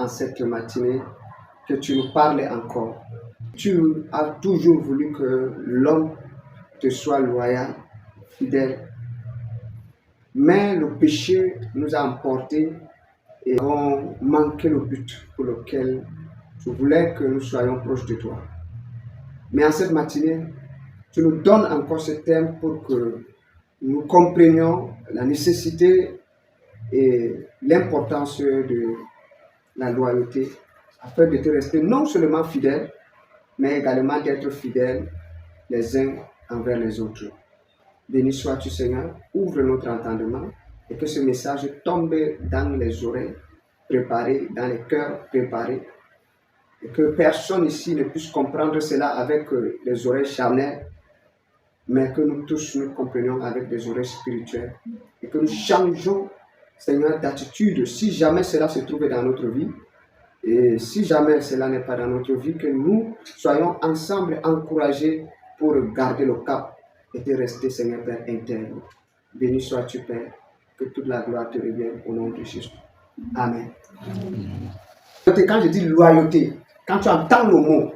cette matinée que tu nous parles encore. Tu as toujours voulu que l'homme te soit loyal, fidèle. Mais le péché nous a emportés et avons manqué le but pour lequel tu voulais que nous soyons proches de toi. Mais en cette matinée, tu nous donnes encore ce thème pour que nous comprenions la nécessité et l'importance de la loyauté afin de te rester non seulement fidèle, mais également d'être fidèles les uns envers les autres. Béni sois-tu Seigneur, ouvre notre entendement et que ce message tombe dans les oreilles préparées, dans les cœurs préparés, et que personne ici ne puisse comprendre cela avec les oreilles charnelles, mais que nous tous nous comprenions avec des oreilles spirituelles et que nous changeons, Seigneur, d'attitude si jamais cela se trouve dans notre vie. Et si jamais cela n'est pas dans notre vie, que nous soyons ensemble encouragés pour garder le cap et de rester, Seigneur Père, intègre. Béni sois-tu, Père, que toute la gloire te revienne au nom de Jésus. Amen. Quand je dis loyauté, quand tu entends le mot,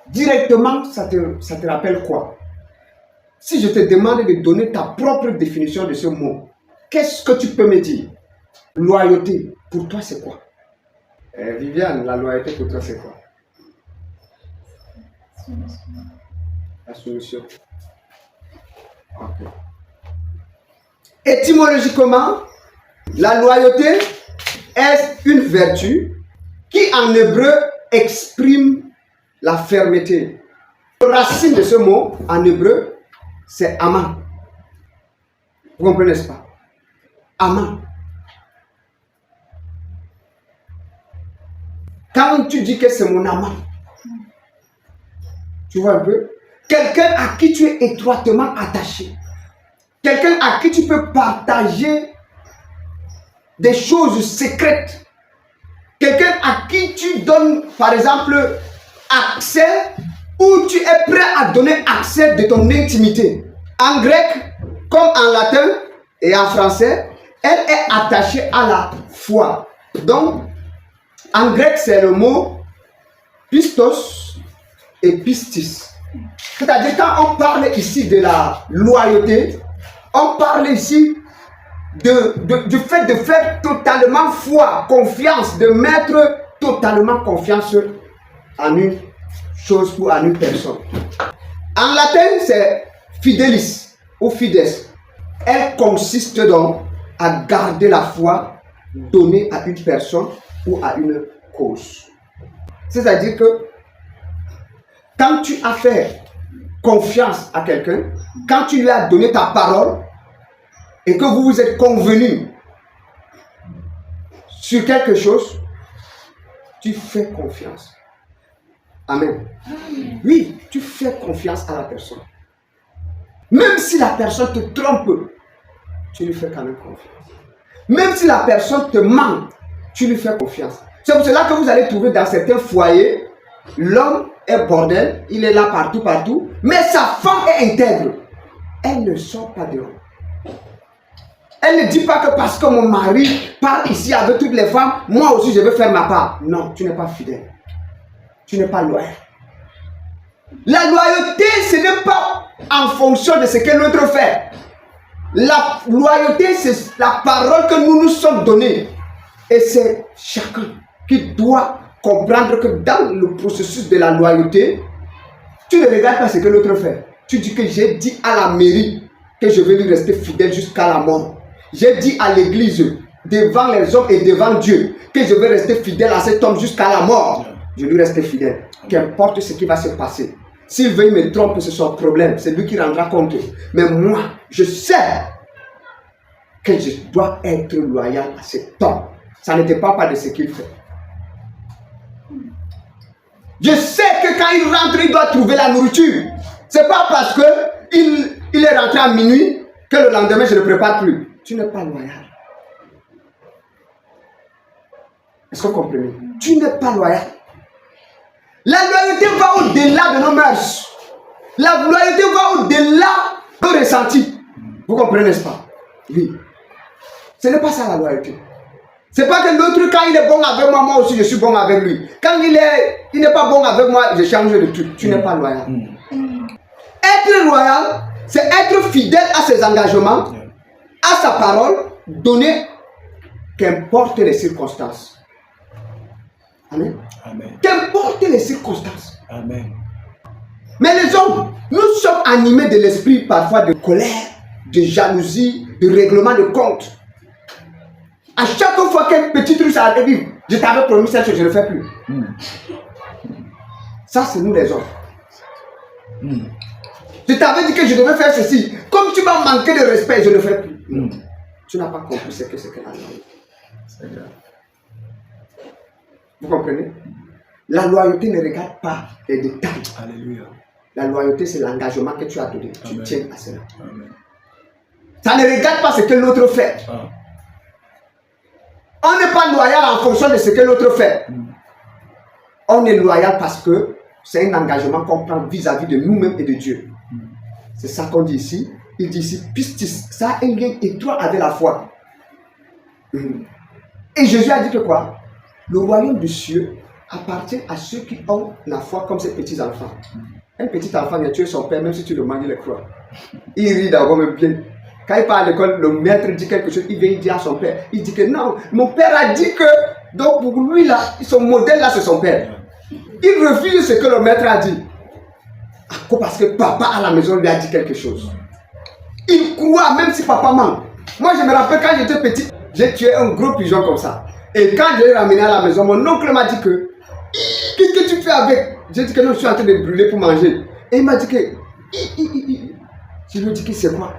directement, ça te rappelle quoi? Si je te demande de donner ta propre définition de ce mot, qu'est-ce que tu peux me dire? Loyauté, pour toi, c'est quoi? Viviane, la loyauté pour toi, c'est quoi? La soumission. Okay. Étymologiquement, la loyauté est une vertu qui en hébreu exprime la fermeté. La racine de ce mot en hébreu, c'est aman. Vous comprenez, n'est-ce pas? Aman. Quand tu dis que c'est mon amant, tu vois un peu? Quelqu'un à qui tu es étroitement attaché. Quelqu'un à qui tu peux partager des choses secrètes. Quelqu'un à qui tu donnes, par exemple, accès, ou tu es prêt à donner accès de ton intimité. En grec, comme en latin et en français, elle est attachée à la foi. Donc, en grec, c'est le mot pistos et pistis. C'est-à-dire, quand on parle ici de la loyauté, on parle ici du fait de faire totalement foi, confiance, de mettre totalement confiance en une chose ou en une personne. En latin, c'est fidelis ou fides. Elle consiste donc à garder la foi donnée à une personne ou à une cause. C'est-à-dire que quand tu as fait confiance à quelqu'un, quand tu lui as donné ta parole et que vous vous êtes convenu sur quelque chose, tu fais confiance. Amen. Oui, tu fais confiance à la personne. Même si la personne te trompe, tu lui fais quand même confiance. Même si la personne te ment, tu lui fais confiance. C'est pour cela que vous allez trouver dans certains foyers, l'homme est bordel, il est là partout, mais sa femme est intègre. Elle ne sort pas dehors. Elle ne dit pas que parce que mon mari part ici avec toutes les femmes, moi aussi je veux faire ma part. Non, tu n'es pas fidèle. Tu n'es pas loyal. La loyauté, ce n'est pas en fonction de ce que l'autre fait. La loyauté, c'est la parole que nous nous sommes donnés. Et c'est chacun qui doit comprendre que dans le processus de la loyauté, tu ne regardes pas ce que l'autre fait. Tu dis que j'ai dit à la mairie que je vais lui rester fidèle jusqu'à la mort. J'ai dit à l'église, devant les hommes et devant Dieu, que je vais rester fidèle à cet homme jusqu'à la mort. Je lui reste fidèle. Qu'importe ce qui va se passer. S'il veut me tromper, c'est son problème. C'est lui qui rendra compte. Mais moi, je sais que je dois être loyal à cet homme. Ça ne dépend pas de ce qu'il fait. Je sais que quand il rentre, il doit trouver la nourriture. C'est pas parce qu'il est rentré à minuit que le lendemain, je ne prépare plus. Tu n'es pas loyal. Est-ce que vous comprenez? Tu n'es pas loyal. La loyauté va au-delà de nos mœurs. La loyauté va au-delà de nos ressentis. Vous comprenez, n'est-ce pas? Oui. Ce n'est pas ça la loyauté. C'est pas que l'autre, quand il est bon avec moi, moi aussi je suis bon avec lui. Quand il n'est pas bon avec moi, je change de truc. Tu n'es pas loyal. Être loyal, c'est être fidèle à ses engagements, à sa parole, donner qu'importe les circonstances. Amen. Amen. Qu'importe les circonstances. Amen. Mais les hommes, nous sommes animés de l'esprit parfois de colère, de jalousie, de règlement de compte. À chaque fois qu'un petit truc arrive, je t'avais promis ça, je ne le fais plus. Ça, c'est nous les hommes. Je t'avais dit que je devais faire ceci. Comme tu m'as manqué de respect, je ne le fais plus. Tu n'as pas compris ce que c'est que la loyauté. C'est grave. Vous comprenez? La loyauté ne regarde pas les détails. Alléluia. La loyauté, c'est l'engagement que tu as donné. Tu tiens à cela. Amen. Ça ne regarde pas ce que l'autre fait. On n'est pas loyal en fonction de ce que l'autre fait. On est loyal parce que c'est un engagement qu'on prend vis-à-vis de nous-mêmes et de Dieu. C'est ça qu'on dit ici. Il dit ici, pistis, ça a un lien étroit avec la foi. Et Jésus a dit que quoi? Le royaume des cieux appartient à ceux qui ont la foi comme ces petits enfants. Un petit enfant vient tuer son père, même si tu le manges, il le croit. Il rit d'abord même bien. Quand il part à l'école, le maître dit quelque chose, il vient dire à son père. Il dit que non, mon père a dit que. Donc pour lui là, son modèle là, c'est son père. Il refuse ce que le maître a dit. Parce que papa à la maison lui a dit quelque chose. Il croit même si papa ment. Moi je me rappelle quand j'étais petit, j'ai tué un gros pigeon comme ça. Et quand je l'ai ramené à la maison, mon oncle m'a dit que qu'est-ce que tu fais avec? J'ai dit que non, je suis en train de brûler pour manger. Et il m'a dit que je lui ai dit que c'est quoi?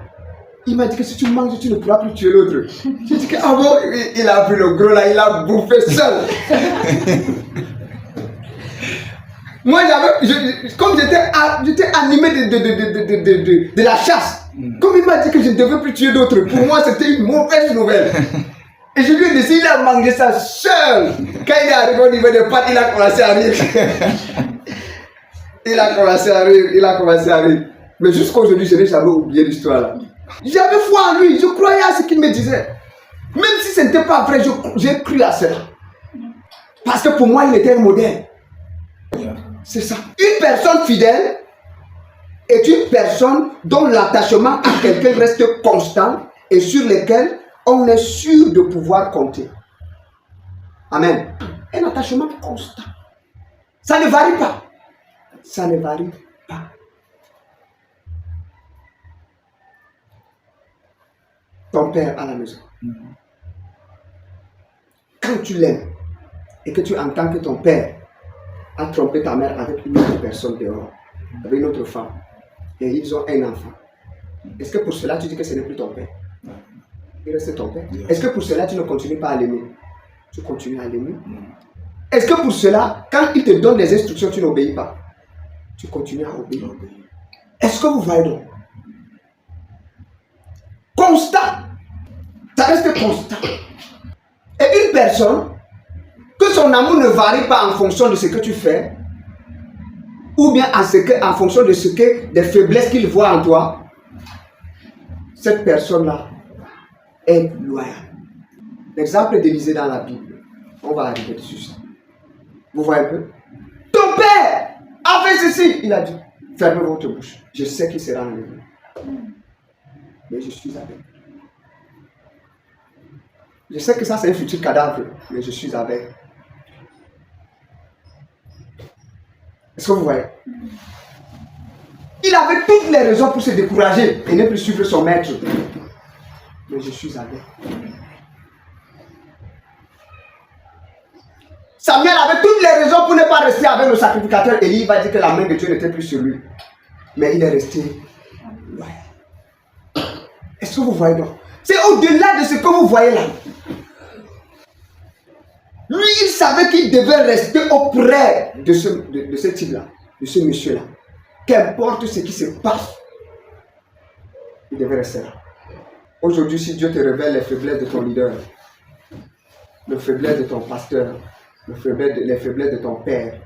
Il m'a dit que si tu manges, tu ne pourras plus tuer l'autre. J'ai dit que ah bon, il a pris le gros là, il a bouffé seul. Moi comme j'étais animé de la chasse. Comme il m'a dit que je ne devais plus tuer d'autres, pour moi c'était une mauvaise nouvelle. Et je lui ai dit, il a mangé ça seul. Quand il est arrivé au niveau des pattes, il a commencé à rire. Il a commencé à rire. Mais jusqu'à aujourd'hui, je n'ai jamais oublié l'histoire là. J'avais foi en lui, je croyais à ce qu'il me disait. Même si ce n'était pas vrai, j'ai cru à cela. Parce que pour moi, il était un modèle. C'est ça. Une personne fidèle est une personne dont l'attachement à quelqu'un reste constant et sur lequel on est sûr de pouvoir compter. Amen. Un attachement constant. Ça ne varie pas. Ça ne varie pas. Ton père à la maison. Quand tu l'aimes et que tu entends que ton père a trompé ta mère avec une autre personne dehors, avec une autre femme, et ils ont un enfant, est-ce que pour cela tu dis que ce n'est plus ton père? Il reste ton père. Est-ce que pour cela tu ne continues pas à l'aimer? Tu continues à l'aimer. Est-ce que pour cela, quand il te donne des instructions, tu n'obéis pas? Tu continues à obéir. Est-ce que vous voyez donc? Constant. Ça reste constant. Et une personne, que son amour ne varie pas en fonction de ce que tu fais, ou bien en fonction de ce que des faiblesses qu'il voit en toi, cette personne-là est loyale. L'exemple d'Élisée dans la Bible, on va arriver dessus ça. Vous voyez un peu? Ton père a fait ceci. Il a dit, fermez votre bouche. Je sais qu'il sera enlevé. Mais je suis avec. Je sais que ça c'est un futur cadavre, mais je suis avec. Est-ce que vous voyez? Il avait toutes les raisons pour se décourager et ne plus suivre son maître. Mais je suis avec. Samuel avait toutes les raisons pour ne pas rester avec le sacrificateur. Élie va dire que la main de Dieu n'était plus sur lui. Mais il est resté loyal. Est-ce que vous voyez donc? C'est au-delà de ce que vous voyez là. Lui, il savait qu'il devait rester auprès de ce type-là, de ce monsieur-là. Qu'importe ce qui se passe, il devait rester là. Aujourd'hui, si Dieu te révèle les faiblesses de ton leader, les faiblesses de ton pasteur, les faiblesses de ton père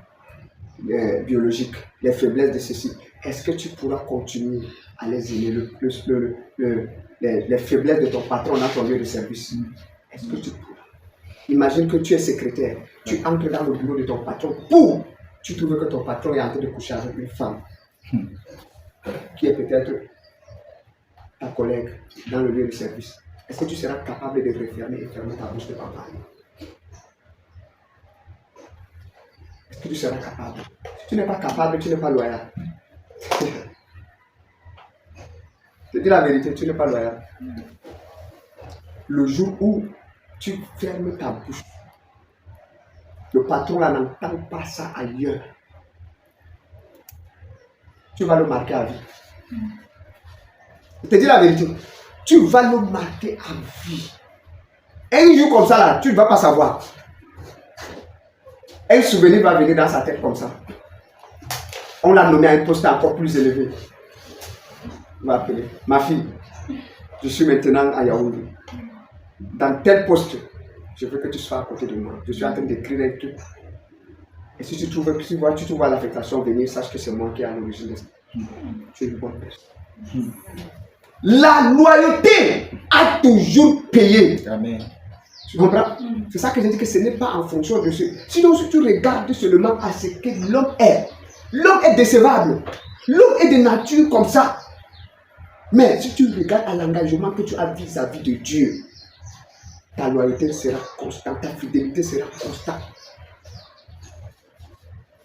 biologique, les faiblesses de ceci, est-ce que tu pourras continuer à les aimer les faiblesses de ton patron dans ton lieu de service? Est-ce que tu pourras? Imagine que tu es secrétaire. Tu entres dans le bureau de ton patron. Tu trouves que ton patron est en train de coucher avec une femme qui est peut-être ta collègue dans le lieu de service. Est-ce que tu seras capable de refermer et fermer ta bouche de pas parler? Est-ce que tu seras capable? Si tu n'es pas capable, tu n'es pas loyal. Je te dis la vérité, tu n'es pas loyal. Le jour où tu fermes ta bouche, le patron là n'entend pas ça ailleurs. Tu vas le marquer à vie. Je te dis la vérité, tu vas le marquer à vie. Un jour comme ça là, tu ne vas pas savoir. Un souvenir va venir dans sa tête comme ça. On l'a nommé à un poste encore plus élevé. On va appeler. Ma fille, je suis maintenant à Yaoundé. Dans tel poste, je veux que tu sois à côté de moi. Je suis en train d'écrire un truc. Et si tu trouves l'affectation venir, sache que c'est moi qui est à l'origine de ça. Tu es une bonne personne. La loyauté a toujours payé. Amen. Tu comprends? C'est ça que je dis que ce n'est pas en fonction de ce. Sinon, si tu regardes seulement à ce que l'homme est décevable. L'homme est de nature comme ça. Mais si tu regardes à l'engagement que tu as vis-à-vis de Dieu, ta loyauté sera constante, ta fidélité sera constante.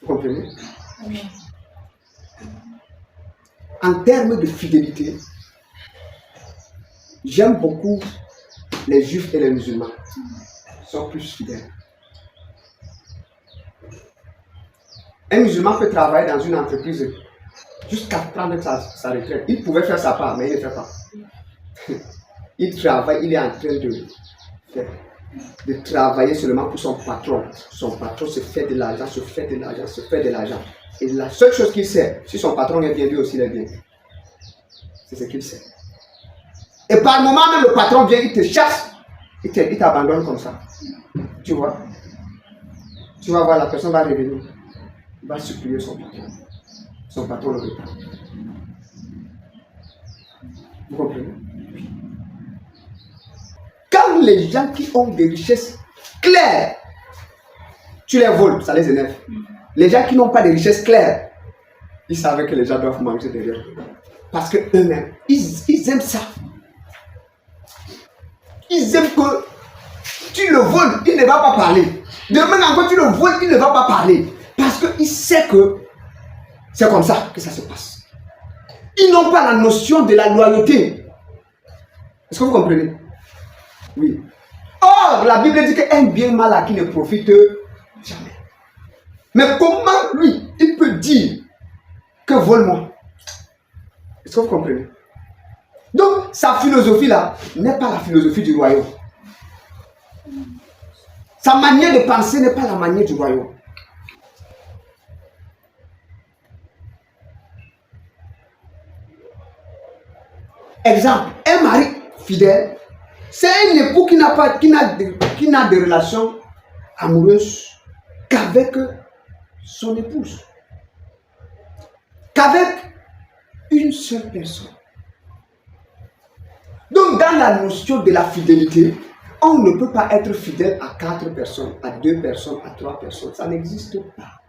Vous comprenez? En termes de fidélité, j'aime beaucoup les juifs et les musulmans. Ils sont plus fidèles. Un musulman peut travailler dans une entreprise jusqu'à prendre sa retraite. Il pouvait faire sa part, mais il ne fait pas. Il travaille, il est en train de travailler seulement pour son patron. Son patron se fait de l'argent, se fait de l'argent, se fait de l'argent. Et la seule chose qu'il sait, si son patron est bien, lui aussi il est bien. C'est ce qu'il sait. Et par moment même, le patron vient, il te chasse, il t'abandonne comme ça. Tu vois? Tu vas voir, la personne va revenir. Il va supplier son patron. Son patron le reprend. Vous comprenez? Quand les gens qui ont des richesses claires, tu les voles, ça les énerve. Les gens qui n'ont pas de richesses claires, ils savaient que les gens doivent manger derrière. Parce que eux-mêmes, ils aiment ça. Ils aiment que tu le voles, il ne va pas parler. Demain encore, tu le voles, il ne va pas parler. Parce qu'il sait que c'est comme ça que ça se passe. Ils n'ont pas la notion de la loyauté. Est-ce que vous comprenez? Oui. Or, la Bible dit qu'un bien mal acquis ne profite jamais. Mais comment lui, il peut dire que vole-moi? Est-ce que vous comprenez? Donc, sa philosophie là n'est pas la philosophie du royaume. Sa manière de penser n'est pas la manière du royaume. Exemple, un mari fidèle, c'est un époux qui n'a de relations amoureuses qu'avec son épouse. Qu'avec une seule personne. Donc, dans la notion de la fidélité, on ne peut pas être fidèle à 4 personnes, à 2 personnes, à 3 personnes. Ça n'existe pas.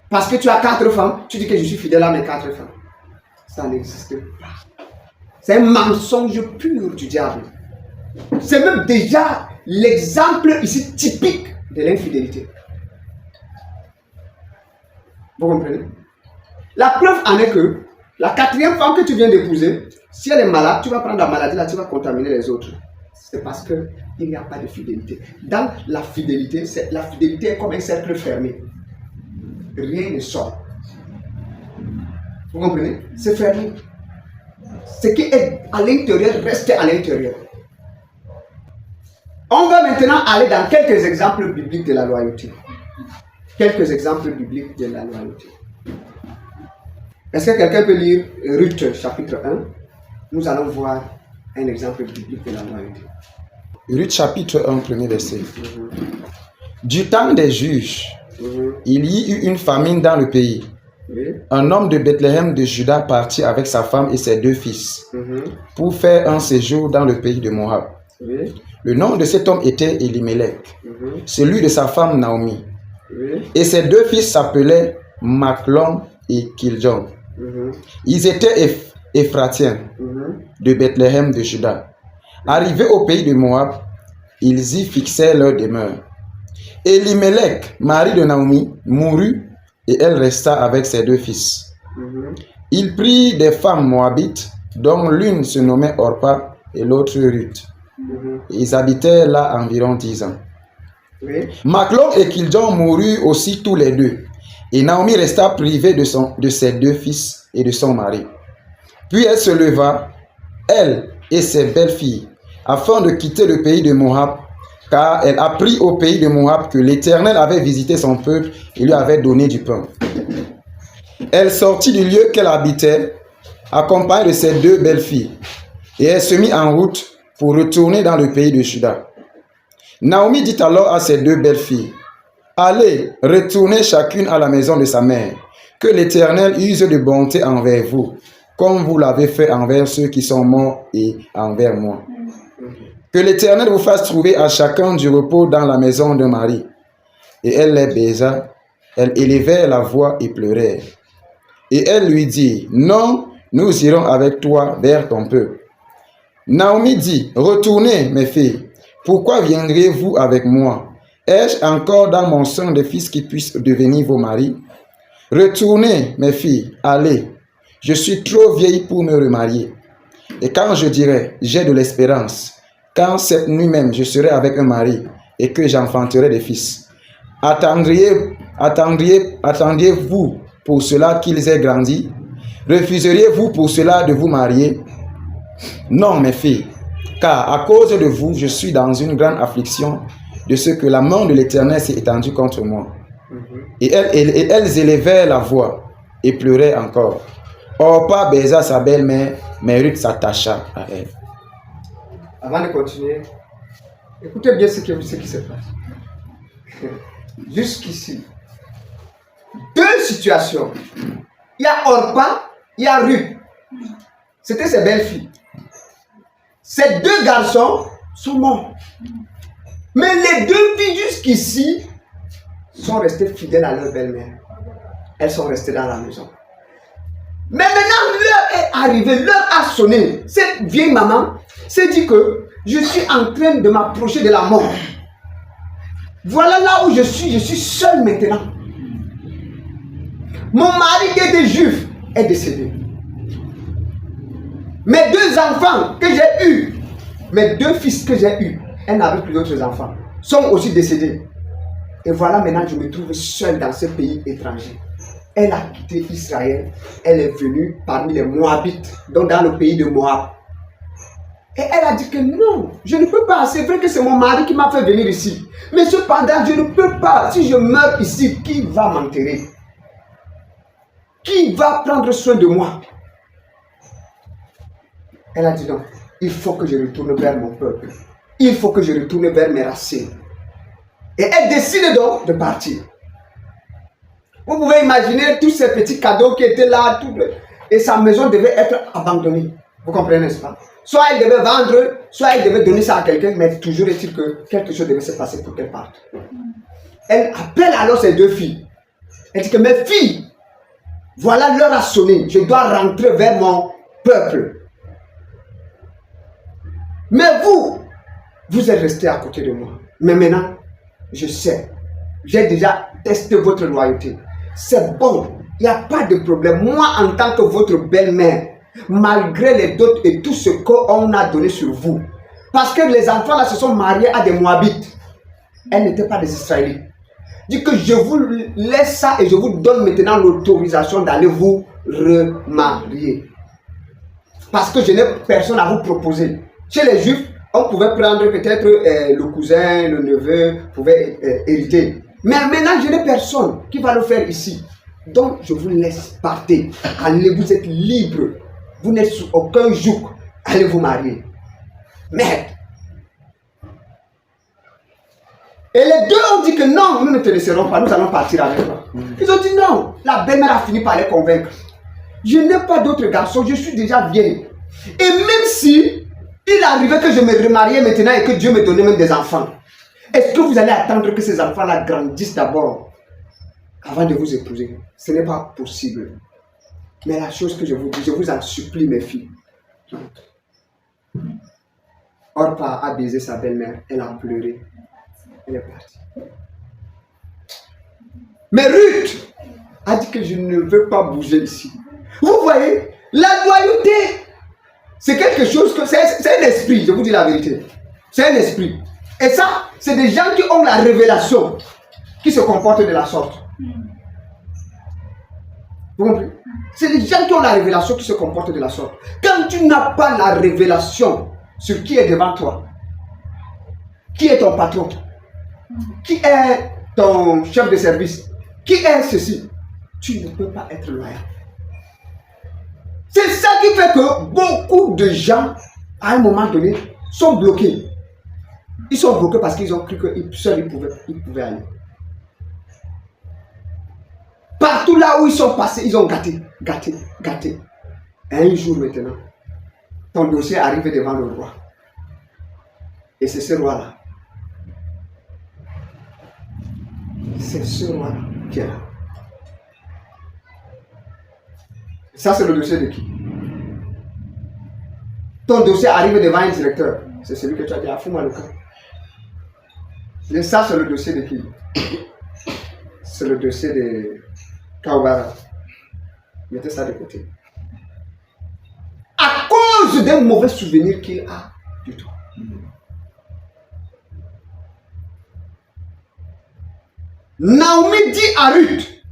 Parce que tu as 4 femmes, tu dis que je suis fidèle à mes 4 femmes. Ça n'existe pas. C'est un mensonge pur du diable. C'est même déjà l'exemple ici typique de l'infidélité. Vous comprenez? La preuve en est que la 4e femme que tu viens d'épouser, si elle est malade, tu vas prendre la maladie là, tu vas contaminer les autres. C'est parce qu'il n'y a pas de fidélité. Dans la fidélité est comme un cercle fermé. Rien ne sort. Vous comprenez? C'est fermé. Ce qui est à l'intérieur reste à l'intérieur. On va maintenant aller dans quelques exemples bibliques de la loyauté. Quelques exemples bibliques de la loyauté. Est-ce que quelqu'un peut lire Ruth chapitre 1? Nous allons voir un exemple biblique de la loyauté. Ruth chapitre 1, premier verset. Du temps des juges, il y eut une famine dans le pays. Un homme de Bethléem de Juda partit avec sa femme et ses 2 fils pour faire un séjour dans le pays de Moab. Oui. Le nom de cet homme était Elimelech, celui de sa femme Naomi. Oui. Et ses deux fils s'appelaient Machlon et Kiljon. Ils étaient Éphratiens de Bethléem de Juda. Arrivés au pays de Moab, ils y fixèrent leur demeure. Elimelech, mari de Naomi, mourut et elle resta avec ses deux fils. Il prit des femmes moabites, dont l'une se nommait Orpa et l'autre Ruth. Ils habitaient là environ 10 ans. Oui. Machlon et Kiljon moururent aussi tous les deux, et Naomi resta privée de ses deux fils et de son mari. Puis elle se leva, elle et ses belles-filles, afin de quitter le pays de Moab, car elle apprit au pays de Moab que l'Éternel avait visité son peuple et lui avait donné du pain. Elle sortit du lieu qu'elle habitait, accompagnée de ses deux belles-filles, et elle se mit en route pour retourner dans le pays de Juda. Naomi dit alors à ses deux belles-filles, « Allez, retournez chacune à la maison de sa mère, que l'Éternel use de bonté envers vous, comme vous l'avez fait envers ceux qui sont morts et envers moi. Que l'Éternel vous fasse trouver à chacun du repos dans la maison d'un mari. » Et elle les baisa, elles élevèrent la voix et pleurèrent. Et elle lui dit, « Non, nous irons avec toi vers ton peuple. » Naomi dit, « Retournez, mes filles, pourquoi viendriez-vous avec moi? Ai-je encore dans mon sein des fils qui puissent devenir vos maris? Retournez, mes filles, allez, je suis trop vieille pour me remarier. Et quand je dirai, j'ai de l'espérance, quand cette nuit même je serai avec un mari et que j'enfanterai des fils, attendriez-vous pour cela qu'ils aient grandi? Refuseriez-vous pour cela de vous marier? Non, mes filles, car à cause de vous, je suis dans une grande affliction de ce que la main de l'Éternel s'est étendue contre moi. Et elles élevèrent la voix et pleuraient encore. Orpa baisa sa belle-mère, mais Ruth s'attacha à elle. Avant de continuer, écoutez bien ce qui se passe. Jusqu'ici, deux situations. Il y a Orpa, il y a Ruth. C'était ses belles-filles. Ces deux garçons sont morts. Mais les deux filles jusqu'ici sont restées fidèles à leur belle-mère. Elles sont restées dans la maison. Mais maintenant, l'heure est arrivée, l'heure a sonné. Cette vieille maman s'est dit que je suis en train de m'approcher de la mort. Voilà là où je suis seule maintenant. Mon mari qui était juif est décédé. Mes deux enfants que j'ai eus, mes deux fils que j'ai eus, elle n'avait plus d'autres enfants, sont aussi décédés. Et voilà maintenant je me trouve seule dans ce pays étranger. Elle a quitté Israël, elle est venue parmi les Moabites, donc dans le pays de Moab. Et elle a dit que non, je ne peux pas, c'est vrai que c'est mon mari qui m'a fait venir ici. Mais cependant, je ne peux pas, si je meurs ici, qui va m'enterrer? Qui va prendre soin de moi? Elle a dit non, il faut que je retourne vers mon peuple. Il faut que je retourne vers mes racines. Et elle décide donc de partir. Vous pouvez imaginer tous ces petits cadeaux qui étaient là, et sa maison devait être abandonnée. Vous comprenez, n'est-ce pas? Soit elle devait vendre, soit elle devait donner ça à quelqu'un, mais toujours est-il que quelque chose devait se passer pour qu'elle parte. Elle appelle alors ses deux filles. Elle dit que mes filles, voilà l'heure a sonné, je dois rentrer vers mon peuple. Mais vous êtes restés à côté de moi. Mais maintenant, je sais, j'ai déjà testé votre loyauté. C'est bon, il n'y a pas de problème. Moi, en tant que votre belle-mère, malgré les dots et tout ce qu'on a donné sur vous, parce que les enfants là se sont mariés à des Moabites, elles n'étaient pas des Israélites. Je dis que je vous laisse ça et je vous donne maintenant l'autorisation d'aller vous remarier. Parce que je n'ai personne à vous proposer. Chez les Juifs, on pouvait prendre peut-être le cousin, le neveu, pouvait hériter. Mais maintenant, je n'ai personne qui va le faire ici. Donc, je vous laisse partir. Allez, vous êtes libre. Vous n'êtes sous aucun joug. Allez vous marier. Mais, et les deux ont dit que non, nous ne te laisserons pas, nous allons partir avec toi. Ils ont dit non. La belle-mère a fini par les convaincre. Je n'ai pas d'autres garçons, je suis déjà vieille. Et même si Il arrivait que je me remariais maintenant et que Dieu me donnait même des enfants. Est-ce que vous allez attendre que ces enfants-là grandissent d'abord avant de vous épouser? Ce n'est pas possible. Mais la chose que je vous dis, je vous en supplie, mes filles. Orpa a baisé sa belle-mère, elle a pleuré, elle est partie. Mais Ruth a dit que je ne veux pas bouger ici. Vous voyez, la loyauté, c'est quelque chose que c'est un esprit, je vous dis la vérité. C'est un esprit. Et ça, c'est des gens qui ont la révélation, qui se comportent de la sorte. Vous comprenez? C'est des gens qui ont la révélation qui se comportent de la sorte. Quand tu n'as pas la révélation sur qui est devant toi, qui est ton patron, qui est ton chef de service, qui est ceci, tu ne peux pas être loyal. C'est ça qui fait que beaucoup de gens, à un moment donné, sont bloqués. Ils sont bloqués parce qu'ils ont cru que seuls ils pouvaient aller. Partout là où ils sont passés, ils ont gâté. Et un jour maintenant, ton dossier est arrivé devant le roi. Et c'est ce roi-là. C'est ce roi-là qui est là. Ça, c'est le dossier de qui? Ton dossier arrive devant un directeur. C'est celui que tu as dit, ah, fous-moi le camp. Et ça, c'est le dossier de qui? C'est le dossier de Kawara. Mettez ça de côté. À cause d'un mauvais souvenir qu'il a de toi. Naomi dit à Ruth,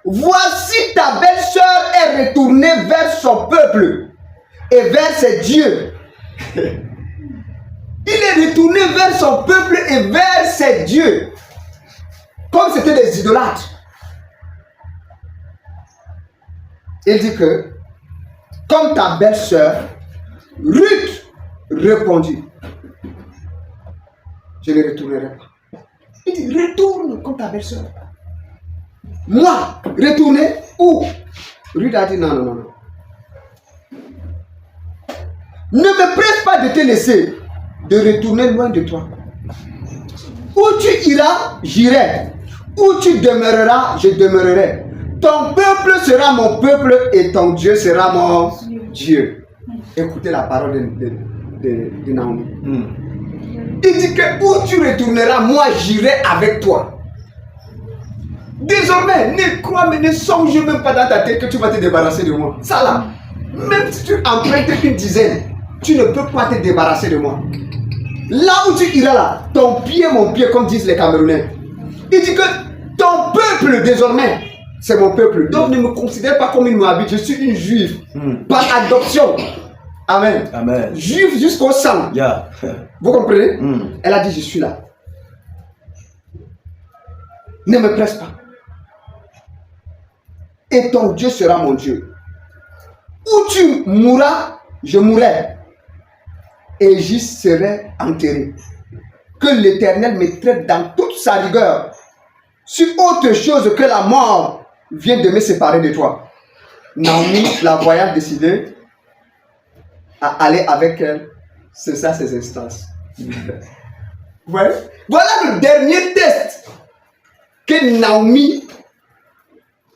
voici ta belle-sœur est retournée vers son peuple et vers ses dieux. Il est retourné vers son peuple et vers ses dieux. Comme c'était des idolâtres. Il dit que, comme ta belle-sœur, Ruth répondit, je ne retournerai pas. Il dit, retourne comme ta belle-sœur. Moi, retourner où? Ruth a dit, non. Ne me presse pas de te laisser, de retourner loin de toi. Où tu iras, j'irai. Où tu demeureras, je demeurerai. Ton peuple sera mon peuple et ton Dieu sera mon Dieu. Écoutez la parole de Naomi. Il dit que où tu retourneras, moi j'irai avec toi. Désormais, ne crois mais ne songe même pas dans ta tête que tu vas te débarrasser de moi. Ça là, même si tu empruntes une dizaine, tu ne peux pas te débarrasser de moi. Là où tu iras là, ton pied, mon pied, comme disent les Camerounais. Il dit que ton peuple désormais, c'est mon peuple. Donc ne me considère pas comme une Moabite, je suis une juive. Par adoption. Amen. Amen. Juive jusqu'au sang. Yeah. Vous comprenez? Elle a dit, je suis là. Ne me presse pas. Et ton Dieu sera mon Dieu. Où tu mourras, je mourrai. Et j'y serai enterré. Que l'Éternel me traite dans toute sa rigueur. Si autre chose que la mort vient de me séparer de toi. Naomi, la voyant décider à aller avec elle, c'est ça ses instances. Ouais. Voilà le dernier test que Naomi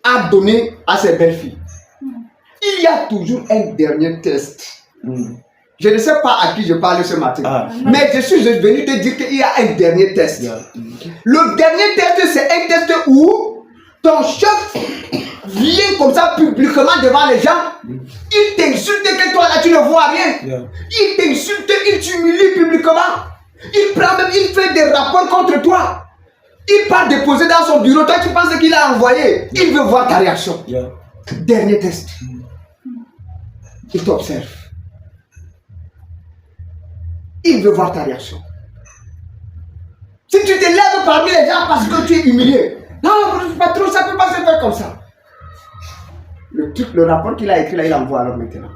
a donné à ses belles-filles. Il y a toujours un dernier test. Je ne sais pas à qui je parle ce matin, mais je suis venu te dire qu'il y a un dernier test. Le dernier test, c'est un test où ton chef vient comme ça publiquement devant les gens. Il t'insulte que toi là tu ne vois rien. Il t'insulte, il t'humilie publiquement. Il prend même, il fait des rapports contre toi. Il part déposer dans son bureau. Toi tu penses qu'il a envoyé. Il veut voir ta réaction. Dernier test. Il t'observe. Il veut voir ta réaction. Si tu te lèves parmi les gens parce que tu es humilié, non, patron, ça ne peut pas se faire comme ça. Le rapport qu'il a écrit là, il envoie alors maintenant.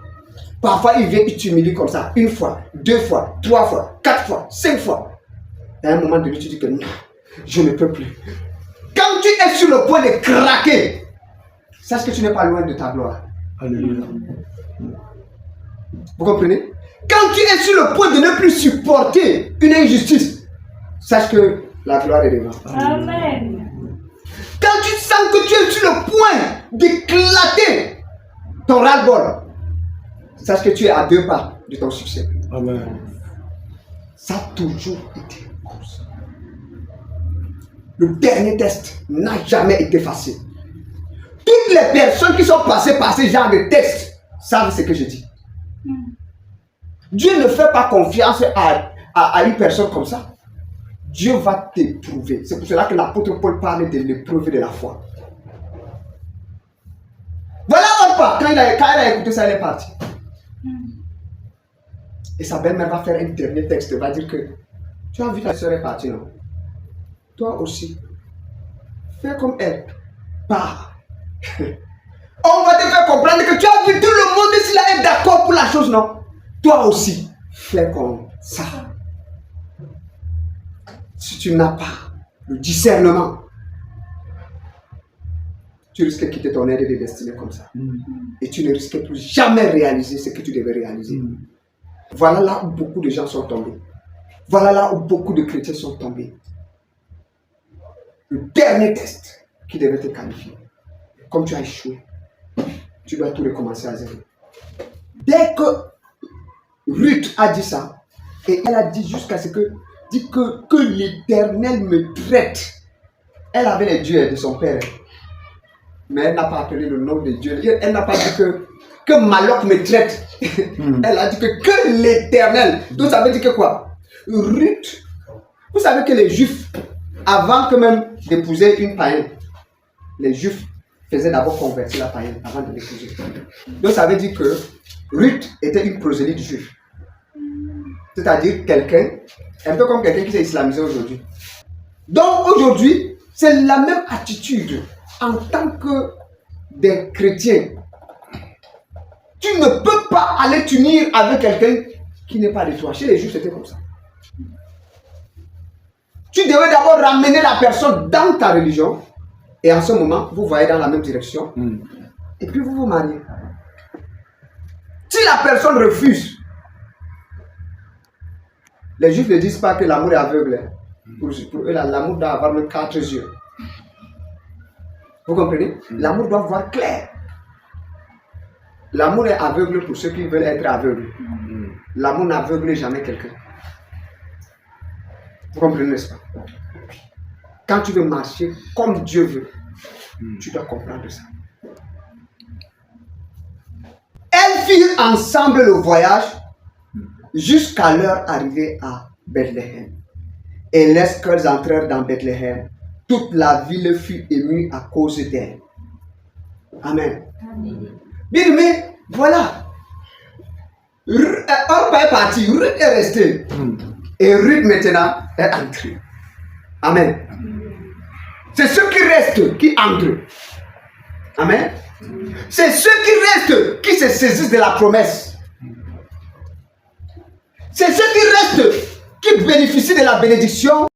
Parfois, il vient, il t'humilie comme ça, une fois, 2 fois, 3 fois, 4 fois, 5 fois. Et à un moment donné, tu dis que non, je ne peux plus. Quand tu es sur le point de craquer, sache que tu n'es pas loin de ta gloire. Alléluia. Vous comprenez? Quand tu es sur le point de ne plus supporter une injustice, sache que la gloire est devant. Amen. Quand tu sens que tu es sur le point d'éclater ton ras-le-bol, sache que tu es à 2 pas de ton succès. Amen. Ça a toujours été comme ça. Le dernier test n'a jamais été facile. Toutes les personnes qui sont passées par ce genre de test savent ce que je dis. Dieu ne fait pas confiance à une personne comme ça. Dieu va t'éprouver. C'est pour cela que l'apôtre Paul parle de l'épreuve de la foi. Voilà Orpa, quand il a écouté ça, il est parti. Et sa belle-mère va faire un dernier texte, va dire que tu as vu ta soeur est partie, non? Toi aussi, fais comme elle. Pars. On va te faire comprendre que tu as vu tout le monde s'il est d'accord pour la chose, non? Toi aussi, fais comme ça. Si tu n'as pas le discernement, tu risques de quitter ton aide de destinée comme ça. Et tu ne risques plus jamais réaliser ce que tu devais réaliser. Voilà là où beaucoup de gens sont tombés. Voilà là où beaucoup de chrétiens sont tombés. Le dernier test qui devait te qualifier. Comme tu as échoué, tu dois tout recommencer à zéro. Dès que Ruth a dit ça, et elle a dit jusqu'à ce que, que l'Éternel me traite. Elle avait les dieux de son père. Mais elle n'a pas appelé le nom de Dieu. Elle n'a pas dit que Maloc me traite. Elle a dit que l'Éternel. Donc ça veut dire que quoi? Ruth, vous savez que les Juifs, avant que même d'épouser une païenne, les Juifs faisaient d'abord convertir la païenne avant de l'épouser. Donc ça veut dire que Ruth était une prosélyte juive. C'est-à-dire quelqu'un, un peu comme quelqu'un qui s'est islamisé aujourd'hui. Donc aujourd'hui, c'est la même attitude en tant que des chrétiens. Tu ne peux pas aller t'unir avec quelqu'un qui n'est pas de toi. Chez les Juifs, c'était comme ça. Tu devais d'abord ramener la personne dans ta religion. Et en ce moment, vous voyez dans la même direction. Et puis vous vous mariez. Si la personne refuse, les Juifs ne disent pas que l'amour est aveugle. Pour eux, l'amour doit avoir même 4 yeux. Vous comprenez? L'amour doit voir clair. L'amour est aveugle pour ceux qui veulent être aveugles. L'amour n'aveugle jamais quelqu'un. Vous comprenez, n'est-ce pas? Quand tu veux marcher comme Dieu veut, tu dois comprendre ça. Elles firent ensemble le voyage jusqu'à leur arrivée à Bethléem. Et lorsqu'elles entrèrent dans Bethléem, toute la ville fut émue à cause d'elle. Amen. Bien aimé, voilà. Orpa est parti, Ruth est restée. Et Ruth maintenant est entrée. Amen. C'est ceux qui restent qui entrent. Amen. C'est ceux qui restent qui se saisissent de la promesse. C'est ceux qui restent qui bénéficient de la bénédiction.